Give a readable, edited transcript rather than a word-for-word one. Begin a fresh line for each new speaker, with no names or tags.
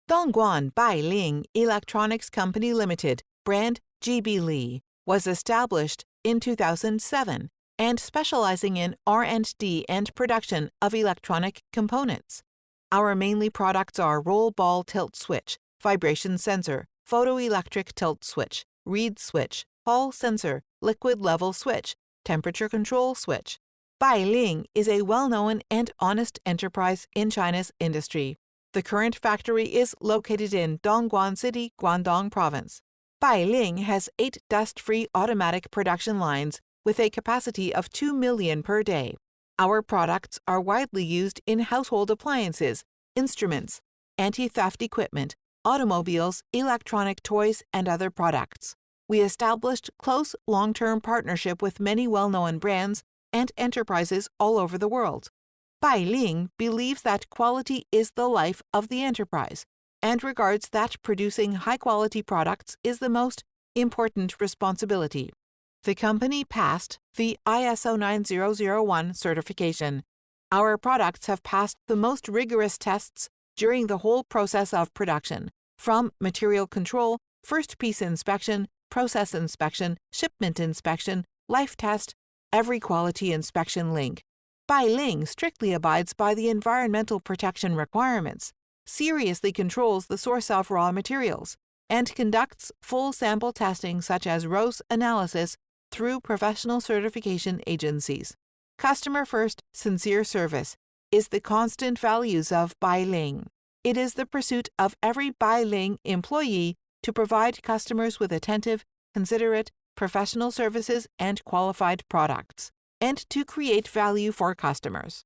Dongguan Bailing Electronics Company Limited, brand GB Lee, was established in 2007 and specializing in R&D and production of electronic components. Our mainly products are roll ball tilt switch, vibration sensor, photoelectric tilt switch, reed switch, hall sensor, liquid level switch, temperature control switch. Bailing is a well-known and honest enterprise in China's industry. The current factory is located in Dongguan City, Guangdong Province. Bailing has 8 dust-free automatic production lines with a capacity of 2 million per day. Our products are widely used in household appliances, instruments, anti-theft equipment, automobiles, electronic toys, and other products. We established close long-term partnership with many well-known brands and enterprises all over the world. Bailing believes that quality is the life of the enterprise and regards that producing high-quality products is the most important responsibility. The company passed the ISO 9001 certification. Our products have passed the most rigorous tests during the whole process of production, from material control, first piece inspection, process inspection, shipment inspection, life test, every quality inspection link. Bailing strictly abides by the environmental protection requirements, seriously controls the source of raw materials, and conducts full sample testing such as ROS analysis through professional certification agencies. Customer-first, sincere service is the constant values of Bailing. It is the pursuit of every Bailing employee to provide customers with attentive, considerate, professional services and qualified products, and to create value for customers.